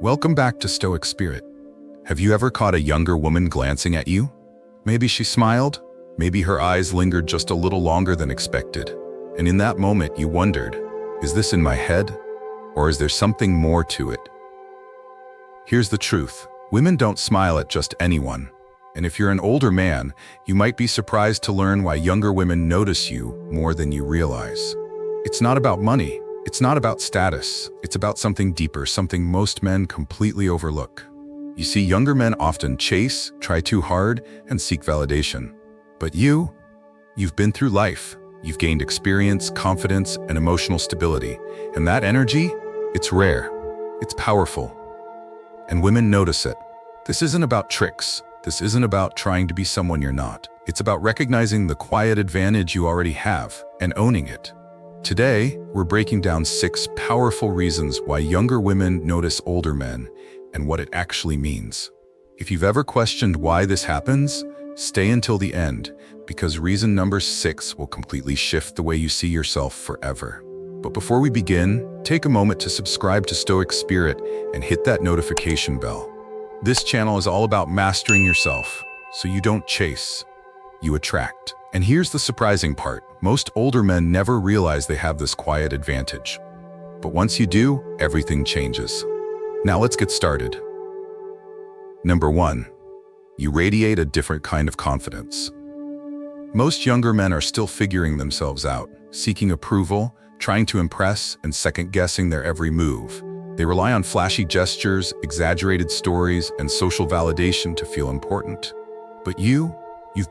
Welcome back to Stoic Spirit. Have you ever caught a younger woman glancing at you? Maybe she smiled, maybe her eyes lingered just a little longer than expected. And in that moment you wondered, is this in my head? Or is there something more to it? Here's the truth. Women don't smile at just anyone. And if you're an older man, you might be surprised to learn why younger women notice you more than you realize. It's not about money. It's not about status. It's about something deeper, something most men completely overlook. You see, younger men often chase, try too hard, and seek validation. But you've been through life. You've gained experience, confidence, and emotional stability. And that energy, it's rare. It's powerful. And women notice it. This isn't about tricks. This isn't about trying to be someone you're not. It's about recognizing the quiet advantage you already have and owning it. Today, we're breaking down 6 powerful reasons why younger women notice older men and what it actually means. If you've ever questioned why this happens, stay until the end, because reason number 6 will completely shift the way you see yourself forever. But before we begin, take a moment to subscribe to Stoic Spirit and hit that notification bell. This channel is all about mastering yourself, so you don't chase, you attract. And here's the surprising part. Most older men never realize they have this quiet advantage. But once you do, everything changes. Now let's get started. Number 1. You radiate a different kind of confidence. Most younger men are still figuring themselves out, seeking approval, trying to impress, and second-guessing their every move. They rely on flashy gestures, exaggerated stories, and social validation to feel important. But you've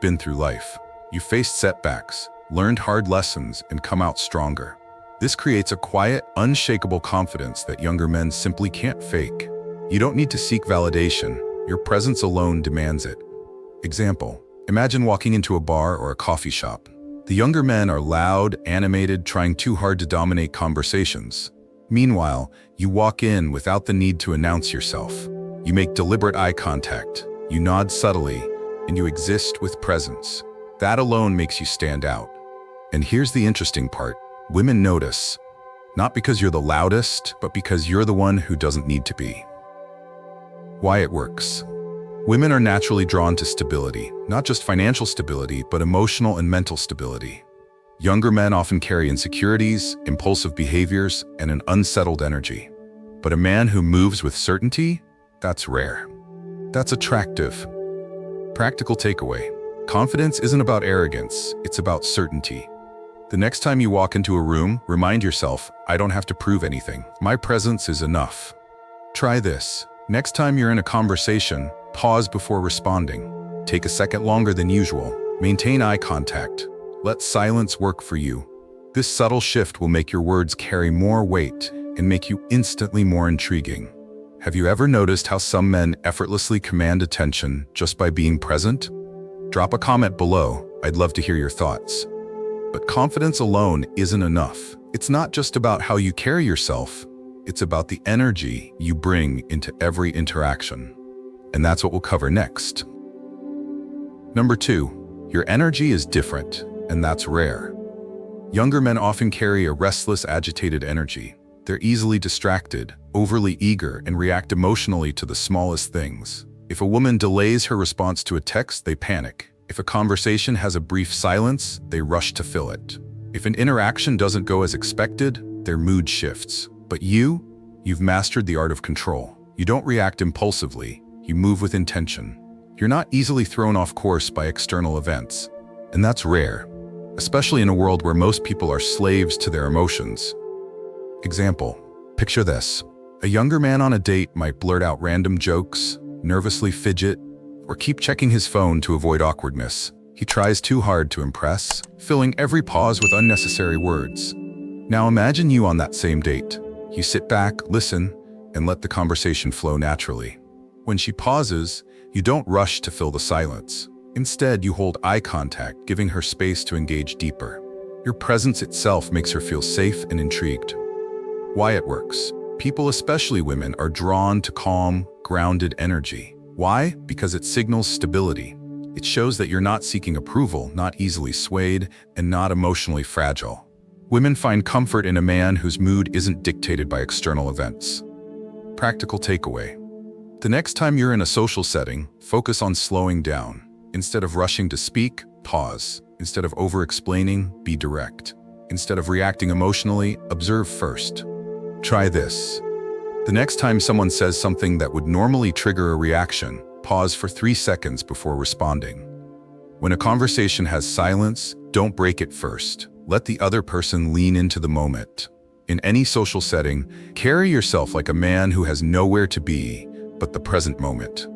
been through life. You've faced setbacks, learned hard lessons, and come out stronger. This creates a quiet, unshakable confidence that younger men simply can't fake. You don't need to seek validation. Your presence alone demands it. Example: imagine walking into a bar or a coffee shop. The younger men are loud, animated, trying too hard to dominate conversations. Meanwhile, you walk in without the need to announce yourself. You make deliberate eye contact, you nod subtly, and you exist with presence. That alone makes you stand out. And here's the interesting part. Women notice, not because you're the loudest, but because you're the one who doesn't need to be. Why it works. Women are naturally drawn to stability, not just financial stability, but emotional and mental stability. Younger men often carry insecurities, impulsive behaviors, and an unsettled energy. But a man who moves with certainty, that's rare. That's attractive. Practical takeaway. Confidence isn't about arrogance, it's about certainty. The next time you walk into a room, remind yourself, I don't have to prove anything. My presence is enough. Try this. Next time you're in a conversation, pause before responding. Take a second longer than usual. Maintain eye contact. Let silence work for you. This subtle shift will make your words carry more weight and make you instantly more intriguing. Have you ever noticed how some men effortlessly command attention just by being present? Drop a comment below. I'd love to hear your thoughts. But confidence alone isn't enough. It's not just about how you carry yourself. It's about the energy you bring into every interaction. And that's what we'll cover next. Number 2, your energy is different, and that's rare. Younger men often carry a restless, agitated energy. They're easily distracted, overly eager, and react emotionally to the smallest things. If a woman delays her response to a text, they panic. If a conversation has a brief silence, they rush to fill it. If an interaction doesn't go as expected, their mood shifts. But you've mastered the art of control. You don't react impulsively, you move with intention. You're not easily thrown off course by external events. And that's rare, especially in a world where most people are slaves to their emotions. Example: picture this. A younger man on a date might blurt out random jokes, nervously fidget, or keep checking his phone to avoid awkwardness. He tries too hard to impress, filling every pause with unnecessary words. Now imagine you on that same date. You sit back, listen, and let the conversation flow naturally. When she pauses, you don't rush to fill the silence. Instead, you hold eye contact, giving her space to engage deeper. Your presence itself makes her feel safe and intrigued. Why it works. People, especially women, are drawn to calm, grounded energy. Why? Because it signals stability. It shows that you're not seeking approval, not easily swayed, and not emotionally fragile. Women find comfort in a man whose mood isn't dictated by external events. Practical takeaway. The next time you're in a social setting, focus on slowing down. Instead of rushing to speak, pause. Instead of over-explaining, be direct. Instead of reacting emotionally, observe first. Try this. The next time someone says something that would normally trigger a reaction, pause for 3 seconds before responding. When a conversation has silence, don't break it first. Let the other person lean into the moment. In any social setting, carry yourself like a man who has nowhere to be but the present moment.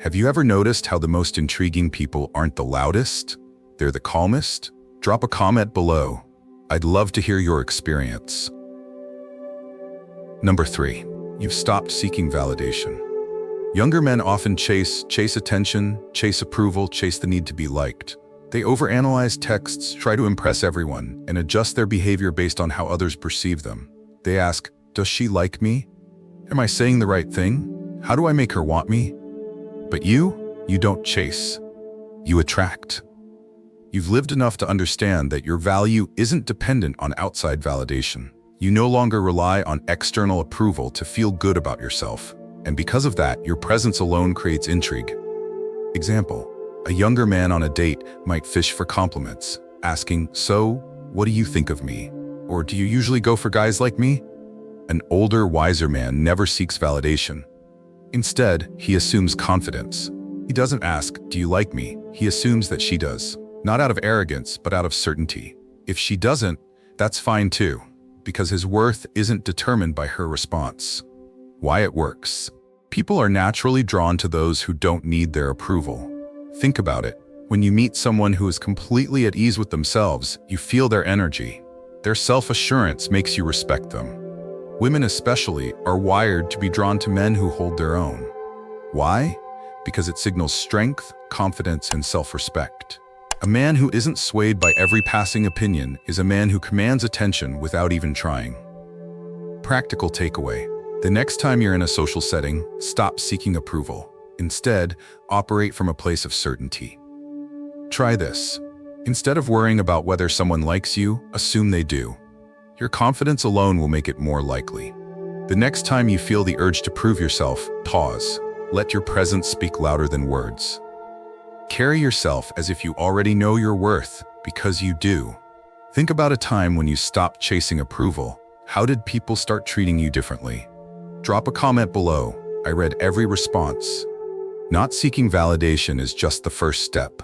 Have you ever noticed how the most intriguing people aren't the loudest? They're the calmest? Drop a comment below. I'd love to hear your experience. Number 3, you've stopped seeking validation. Younger men often chase attention, chase approval, chase the need to be liked. They overanalyze texts, try to impress everyone, and adjust their behavior based on how others perceive them. They ask, does she like me? Am I saying the right thing? How do I make her want me? But you don't chase. You attract. You've lived enough to understand that your value isn't dependent on outside validation. You no longer rely on external approval to feel good about yourself. And because of that, your presence alone creates intrigue. Example, a younger man on a date might fish for compliments, asking, so, what do you think of me? Or do you usually go for guys like me? An older, wiser man never seeks validation. Instead, he assumes confidence. He doesn't ask, do you like me? He assumes that she does. Not out of arrogance, but out of certainty. If she doesn't, that's fine too, because his worth isn't determined by her response. Why it works. People are naturally drawn to those who don't need their approval. Think about it. When you meet someone who is completely at ease with themselves, you feel their energy. Their self-assurance makes you respect them. Women especially are wired to be drawn to men who hold their own. Why? Because it signals strength, confidence, and self-respect. A man who isn't swayed by every passing opinion is a man who commands attention without even trying. Practical takeaway. The next time you're in a social setting, stop seeking approval. Instead, operate from a place of certainty. Try this. Instead of worrying about whether someone likes you, assume they do. Your confidence alone will make it more likely. The next time you feel the urge to prove yourself, pause. Let your presence speak louder than words. Carry yourself as if you already know your worth, because you do. Think about a time when you stopped chasing approval. How did people start treating you differently? Drop a comment below. I read every response. Not seeking validation is just the first step.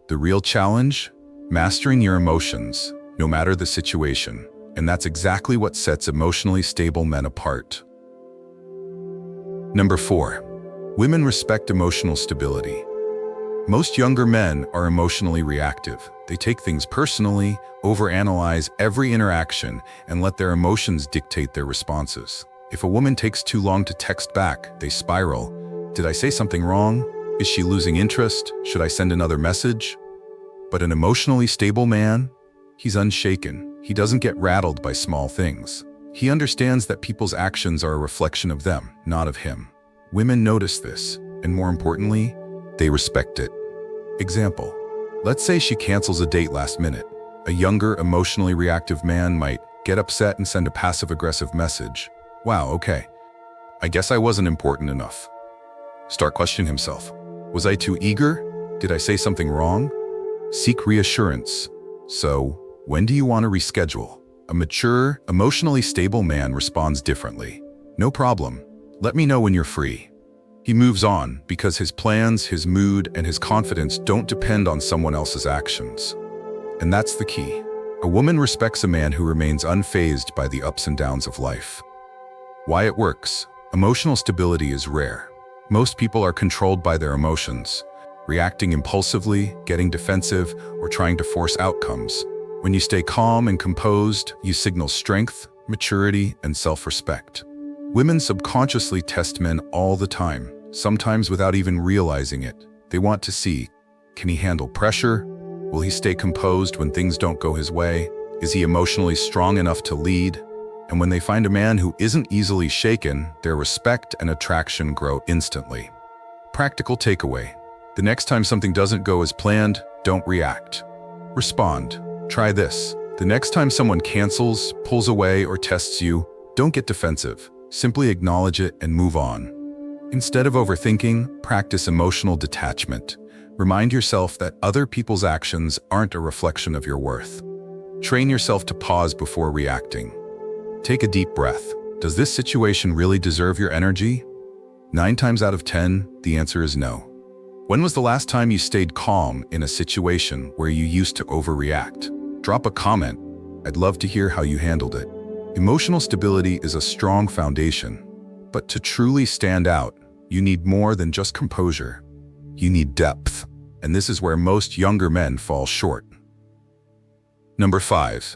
The real challenge? Mastering your emotions, no matter the situation. And that's exactly what sets emotionally stable men apart. Number 4, women respect emotional stability. Most younger men are emotionally reactive. They take things personally, overanalyze every interaction, and let their emotions dictate their responses. If a woman takes too long to text back, they spiral. Did I say something wrong? Is she losing interest? Should I send another message? But an emotionally stable man? He's unshaken. He doesn't get rattled by small things. He understands that people's actions are a reflection of them, not of him. Women notice this, and more importantly, they respect it. Example, let's say she cancels a date last minute. A younger, emotionally reactive man might get upset and send a passive-aggressive message. Wow, okay. I guess I wasn't important enough. Start questioning himself. Was I too eager? Did I say something wrong? Seek reassurance. So, when do you want to reschedule? A mature, emotionally stable man responds differently. No problem. Let me know when you're free. He moves on because his plans, his mood, and his confidence don't depend on someone else's actions. And that's the key. A woman respects a man who remains unfazed by the ups and downs of life. Why it works? Emotional stability is rare. Most people are controlled by their emotions, reacting impulsively, getting defensive, or trying to force outcomes. When you stay calm and composed, you signal strength, maturity, and self-respect. Women subconsciously test men all the time, sometimes without even realizing it. They want to see, can he handle pressure? Will he stay composed when things don't go his way? Is he emotionally strong enough to lead? And when they find a man who isn't easily shaken, their respect and attraction grow instantly. Practical takeaway. The next time something doesn't go as planned, don't react. Respond. Try this. The next time someone cancels, pulls away, or tests you, don't get defensive. Simply acknowledge it and move on. Instead of overthinking, practice emotional detachment. Remind yourself that other people's actions aren't a reflection of your worth. Train yourself to pause before reacting. Take a deep breath. Does this situation really deserve your energy? 9 times out of 10, the answer is no. When was the last time you stayed calm in a situation where you used to overreact? Drop a comment. I'd love to hear how you handled it. Emotional stability is a strong foundation, but to truly stand out, you need more than just composure. You need depth, and this is where most younger men fall short. Number 5.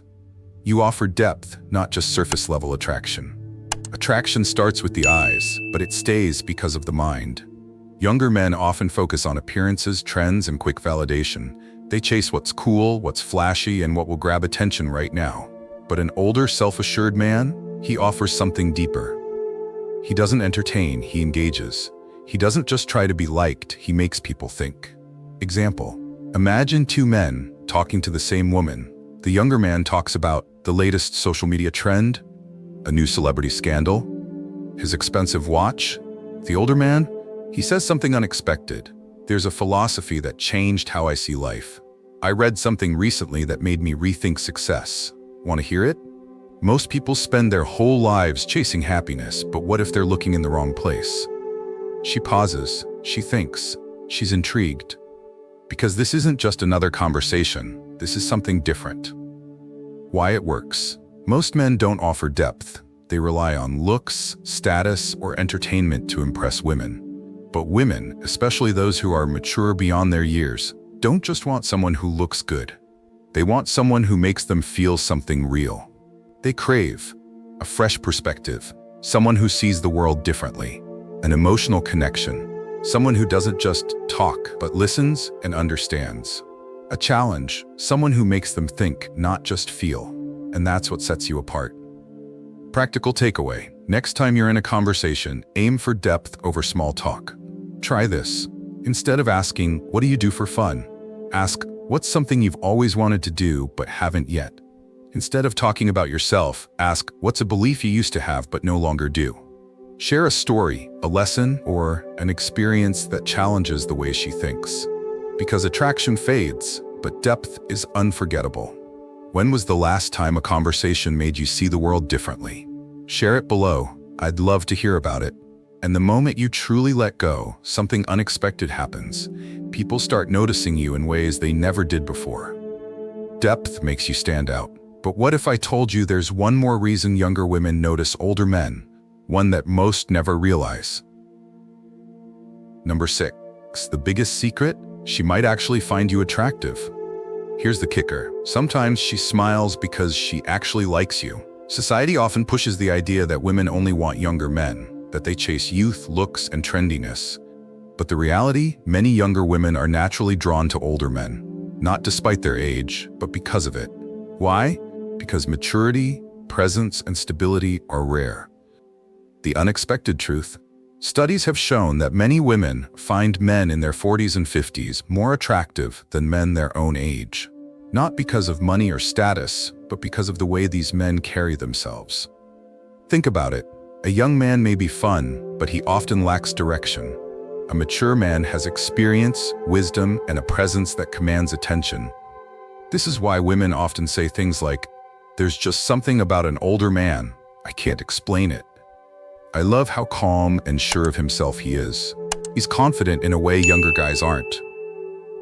You offer depth, not just surface-level attraction. Attraction starts with the eyes, but it stays because of the mind. Younger men often focus on appearances, trends, and quick validation. They chase what's cool, what's flashy, and what will grab attention right now. But an older, self-assured man, he offers something deeper. He doesn't entertain, he engages. He doesn't just try to be liked, he makes people think. Example: imagine 2 men talking to the same woman. The younger man talks about the latest social media trend, a new celebrity scandal, his expensive watch. The older man, he says something unexpected. There's a philosophy that changed how I see life. I read something recently that made me rethink success. Want to hear it? Most people spend their whole lives chasing happiness, but what if they're looking in the wrong place? She pauses, she thinks, she's intrigued. Because this isn't just another conversation, this is something different. Why it works. Most men don't offer depth. They rely on looks, status, or entertainment to impress women. But women, especially those who are mature beyond their years, don't just want someone who looks good. They want someone who makes them feel something real. They crave a fresh perspective, someone who sees the world differently, an emotional connection, someone who doesn't just talk but listens and understands. A challenge, someone who makes them think, not just feel. And that's what sets you apart. Practical takeaway: next time you're in a conversation, aim for depth over small talk. Try this. Instead of asking, "What do you do for fun?" ask, "What's something you've always wanted to do but haven't yet?" Instead of talking about yourself, ask, "What's a belief you used to have but no longer do?" Share a story, a lesson, or an experience that challenges the way she thinks. Because attraction fades, but depth is unforgettable. When was the last time a conversation made you see the world differently? Share it below. I'd love to hear about it. And the moment you truly let go, something unexpected happens. People start noticing you in ways they never did before. Depth makes you stand out. But what if I told you there's one more reason younger women notice older men, one that most never realize? Number 6. The biggest secret? She might actually find you attractive. Here's the kicker. Sometimes she smiles because she actually likes you. Society often pushes the idea that women only want younger men, that they chase youth, looks, and trendiness. But the reality, many younger women are naturally drawn to older men, not despite their age, but because of it. Why? Because maturity, presence, and stability are rare. The unexpected truth: studies have shown that many women find men in their 40s and 50s more attractive than men their own age. Not because of money or status, but because of the way these men carry themselves. Think about it. A young man may be fun, but he often lacks direction. A mature man has experience, wisdom, and a presence that commands attention. This is why women often say things like, "There's just something about an older man. I can't explain it." I love how calm and sure of himself he is. He's confident in a way younger guys aren't.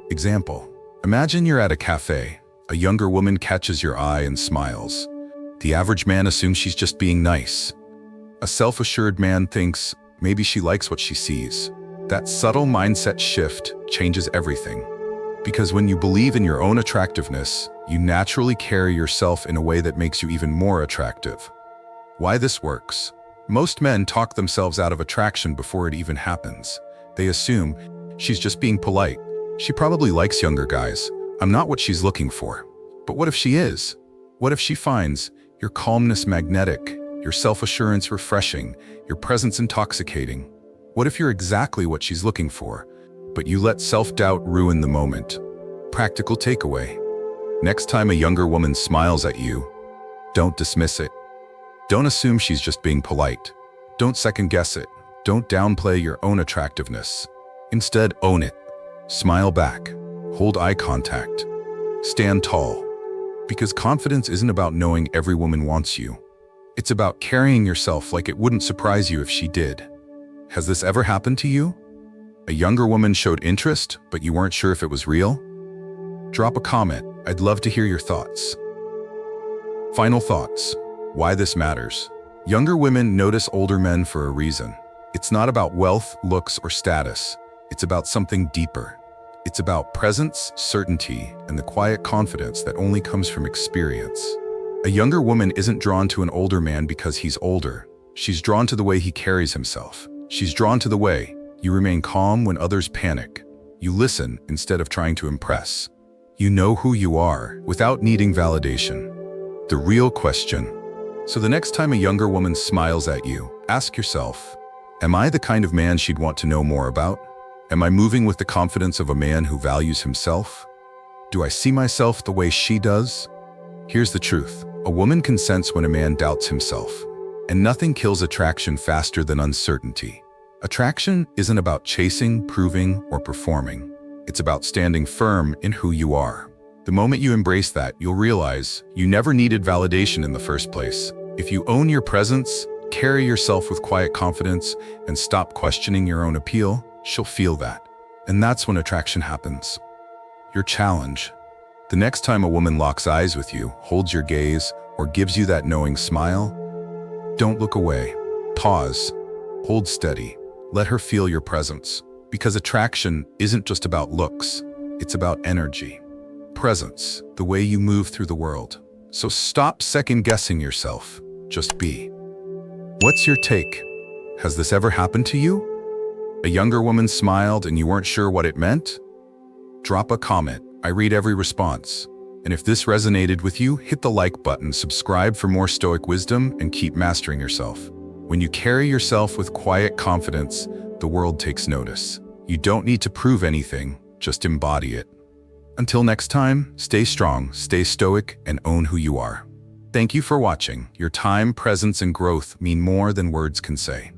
Example: imagine you're at a cafe. A younger woman catches your eye and smiles. The average man assumes she's just being nice. A self-assured man thinks maybe she likes what she sees. That subtle mindset shift changes everything. Because when you believe in your own attractiveness, you naturally carry yourself in a way that makes you even more attractive. Why this works? Most men talk themselves out of attraction before it even happens. They assume, she's just being polite. She probably likes younger guys. I'm not what she's looking for. But what if she is? What if she finds your calmness magnetic, your self-assurance refreshing, your presence intoxicating? What if you're exactly what she's looking for, but you let self-doubt ruin the moment? Practical takeaway: next time a younger woman smiles at you, don't dismiss it. Don't assume she's just being polite. Don't second guess it. Don't downplay your own attractiveness. Instead, own it. Smile back. Hold eye contact. Stand tall. Because confidence isn't about knowing every woman wants you. It's about carrying yourself like it wouldn't surprise you if she did. Has this ever happened to you? A younger woman showed interest, but you weren't sure if it was real? Drop a comment. I'd love to hear your thoughts. Final thoughts. Why this matters. Younger women notice older men for a reason. It's not about wealth, looks, or status. It's about something deeper. It's about presence, certainty, and the quiet confidence that only comes from experience. A younger woman isn't drawn to an older man because he's older. She's drawn to the way he carries himself. She's drawn to the way you remain calm when others panic. You listen instead of trying to impress. You know who you are without needing validation. The real question. So the next time a younger woman smiles at you, ask yourself, am I the kind of man she'd want to know more about? Am I moving with the confidence of a man who values himself? Do I see myself the way she does? Here's the truth. A woman can sense when a man doubts himself. And nothing kills attraction faster than uncertainty. Attraction isn't about chasing, proving, or performing. It's about standing firm in who you are. The moment you embrace that, you'll realize you never needed validation in the first place. If you own your presence, carry yourself with quiet confidence, and stop questioning your own appeal, she'll feel that. And that's when attraction happens. Your challenge. The next time a woman locks eyes with you, holds your gaze, or gives you that knowing smile, don't look away. Pause. Hold steady. Let her feel your presence. Because attraction isn't just about looks. It's about energy. Presence, the way you move through the world. So stop second-guessing yourself. Just be. What's your take? Has this ever happened to you? A younger woman smiled and you weren't sure what it meant? Drop a comment. I read every response. And if this resonated with you, hit the like button, subscribe for more Stoic wisdom, and keep mastering yourself. When you carry yourself with quiet confidence, the world takes notice. You don't need to prove anything, just embody it. Until next time, stay strong, stay stoic, and own who you are. Thank you for watching. Your time, presence, and growth mean more than words can say.